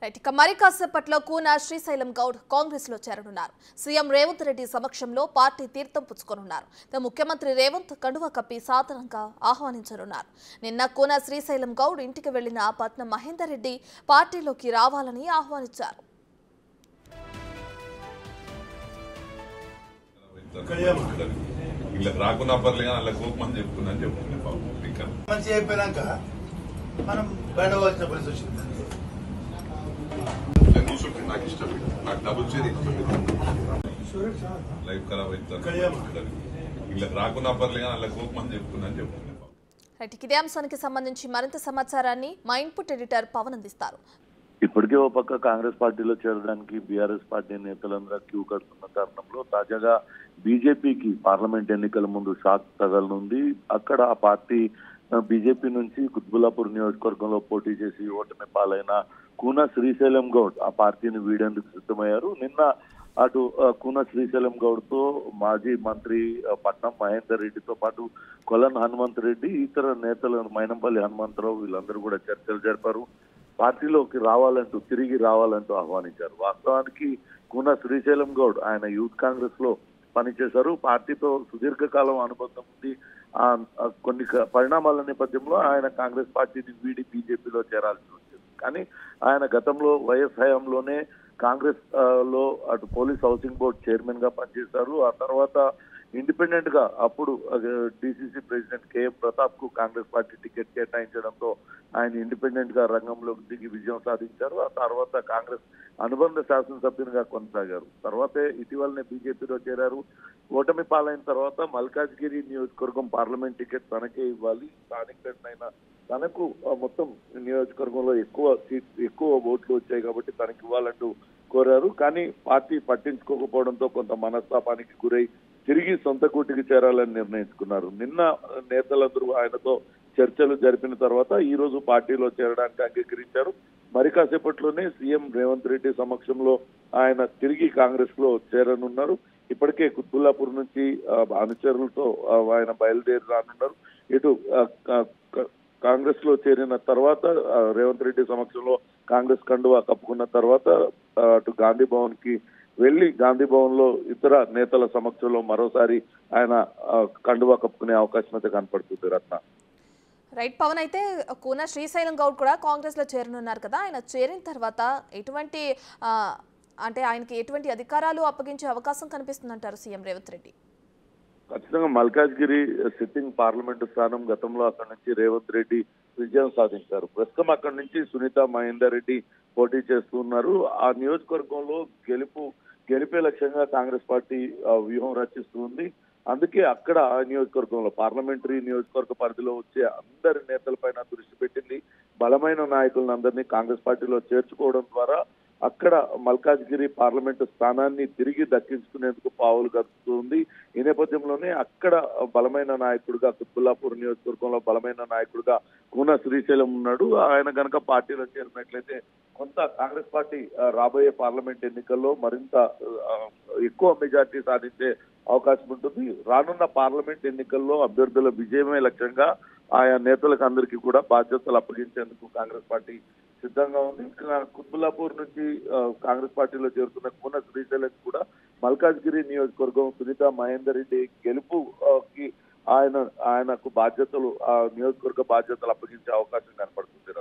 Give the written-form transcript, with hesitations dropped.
Right ఇక మరి కాసేపట్లో కూన శ్రీశైలం గౌడ్ కాంగ్రెస్ లో చేరనున్నారు. సీఎం రేవంత్ రెడ్డి సమక్షంలో పార్టీ తీర్థం పుచ్చుకోనున్నారు. ముఖ్యమంత్రి రేవంత్ కండువా కప్పి సాధారణంగా ఆహ్వానించనున్నారు. నిన్న కూన శ్రీశైలం గౌడ్ ఇంటికి వెళ్లిన పట్నం మహేందర్ రెడ్డి పార్టీలోకి రావాలని ఆహ్వానించారు. నాకు ఇష్టం నాకు డబుల్ చేరి లైఫ్ ఖరాబ్ అవుతుంది వీళ్ళకి రాకున్నా పర్లేదు అలా కోపం చెప్తున్నాను చెప్తున్నాను. ఇదే అంశానికి సంబంధించి మరింత సమాచారాన్ని మా ఇన్పుట్ ఎడిటర్ పవన్ అందిస్తారు. ఇప్పటికే ఓ పక్క కాంగ్రెస్ పార్టీలో చేరడానికి బీఆర్ఎస్ పార్టీ నేతలందరూ క్యూ కడుతున్న తరుణంలో తాజాగా బీజేపీకి పార్లమెంట్ ఎన్నికల ముందు షాక్ తగలనుంది. అక్కడ ఆ పార్టీ బీజేపీ నుంచి కుత్బుల్లాపూర్ నియోజకవర్గంలో పోటీ చేసి ఓటమి పాలైన కూన శ్రీశైలం గౌడ్ ఆ పార్టీని వీడేందుకు సిద్ధమయ్యారు. నిన్న అటు కూన శ్రీశైలం గౌడ్ తో మాజీ మంత్రి పట్నం మహేందర్ రెడ్డితో పాటు కొలన్ హనుమంత్ రెడ్డి ఇతర నేతలు మైనంపల్లి హనుమంతరావు వీళ్ళందరూ కూడా చర్చలు జరిపారు. పార్టీలోకి రావాలంటూ తిరిగి రావాలంటూ ఆహ్వానించారు. వాస్తవానికి కూన శ్రీశైలం గౌడ్ ఆయన యూత్ కాంగ్రెస్ లో పనిచేశారు. పార్టీతో సుదీర్ఘకాలం అనుబంధం ఉంది. కొన్ని పరిణామాల నేపథ్యంలో ఆయన కాంగ్రెస్ పార్టీని వీడి బీజేపీలో చేరాల్సి వచ్చింది. కానీ ఆయన గతంలో వైఎస్ హయాంలోనే కాంగ్రెస్ లో అటు పోలీస్ హౌసింగ్ బోర్డ్ చైర్మన్ గా పనిచేశారు. ఆ తర్వాత ఇండిపెండెంట్ గా అప్పుడు డిసిసి ప్రెసిడెంట్ కేఎం ప్రతాప్ కు కాంగ్రెస్ పార్టీ టికెట్ కేటాయించడంతో ఆయన ఇండిపెండెంట్ గా రంగంలోకి దిగి విజయం సాధించారు. ఆ తర్వాత కాంగ్రెస్ అనుబంధ శాసనసభ్యునిగా కొనసాగారు. తర్వాతే ఇటీవలనే బీజేపీలో చేరారు. ఓటమి పాలైన తర్వాత మల్కాజ్గిరి నియోజకవర్గం పార్లమెంట్ టికెట్ తనకే ఇవ్వాలి, స్థానికుడైన తనకు మొత్తం నియోజకవర్గంలో ఎక్కువ ఓట్లు వచ్చాయి కాబట్టి తనకి ఇవ్వాలంటూ కోరారు. కానీ పార్టీ పట్టించుకోకపోవడంతో కొంత మనస్తాపానికి గురై తిరిగి సొంత కూటికి చేరాలని నిర్ణయించుకున్నారు. నిన్న నేతలందరూ ఆయనతో చర్చలు జరిపిన తర్వాత ఈ రోజు పార్టీలో చేరడానికి అంగీకరించారు. మరి కాసేపట్లోనే సీఎం రేవంత్ రెడ్డి సమక్షంలో ఆయన తిరిగి కాంగ్రెస్ లో చేరనున్నారు. ఇప్పటికే కుత్బుల్లాపూర్ నుంచి అనుచరులతో ఆయన బయలుదేరి రానున్నారు. ఇటు కాంగ్రెస్ లో చేరిన తర్వాత రేవంత్ రెడ్డి సమక్షంలో కాంగ్రెస్ కండువా కప్పుకున్న తర్వాత అటు గాంధీ భవన్ కి వెళ్లి గాంధీ భవన్ లో ఇతర నేతల సమక్షంలో మరోసారి ఆయన కండువా కప్పుకునే అవకాశం అయితే కనపడుతుంది. రత్న రైట్ పవన్, అయితే కూన శ్రీశైలం గౌడ్ కూడా కాంగ్రెస్ లో చేరనున్నారు కదా, ఆయన చేరిన తర్వాత ఎటువంటి అంటే ఆయనకి ఎటువంటి అధికారాలు అప్పగించే అవకాశం కనిపిస్తుందంటారు సీఎం రేవంత్ రెడ్డి? ఖచ్చితంగా మల్కాజ్గిరి సిట్టింగ్ పార్లమెంటు స్థానం గతంలో అక్కడి నుంచి రేవంత్ రెడ్డి విజయం సాధించారు. ప్రస్తుతం అక్కడి నుంచి సునీత మహేందర్ రెడ్డి పోటీ చేస్తున్నారు. ఆ నియోజకవర్గంలో గెలిపే లక్ష్యంగా కాంగ్రెస్ పార్టీ వ్యూహం రచిస్తుంది. అందుకే అక్కడ ఆ నియోజకవర్గంలో పార్లమెంటరీ నియోజకవర్గ పరిధిలో వచ్చే అందరి నేతలపైన దృష్టి పెట్టింది. బలమైన నాయకులను అందరినీ కాంగ్రెస్ పార్టీలో చేర్చుకోవడం ద్వారా అక్కడ మల్కాజ్గిరి పార్లమెంటు స్థానాన్ని తిరిగి దక్కించుకునేందుకు పావులు కదుపుతుంది. ఈ నేపథ్యంలోనే అక్కడ బలమైన నాయకుడిగా కుత్బుల్లాపూర్ నియోజకవర్గంలో బలమైన నాయకుడిగా కూన శ్రీశైలం ఉన్నాడు. ఆయన కనుక పార్టీలో చేరినట్లయితే కొంత కాంగ్రెస్ పార్టీ రాబోయే పార్లమెంట్ ఎన్నికల్లో మరింత ఎక్కువ మెజార్టీ సాధించే అవకాశం ఉంటుంది. రానున్న పార్లమెంట్ ఎన్నికల్లో అభ్యర్థుల విజయమే లక్ష్యంగా ఆయా నేతలకు అందరికీ కూడా బాధ్యతలు అప్పగించేందుకు కాంగ్రెస్ పార్టీ సిద్ధంగా ఉంది. కుత్బుల్లాపూర్ నుంచి కాంగ్రెస్ పార్టీలో చేరుతున్న కూన శ్రీశైలం కూడా మల్కాజ్గిరి నియోజకవర్గం సునీత మహేందర్ రెడ్డి గెలుపుకి ఆయనకు బాధ్యతలు నియోజకవర్గ బాధ్యతలు అప్పగించే అవకాశం కనపడుతుంది.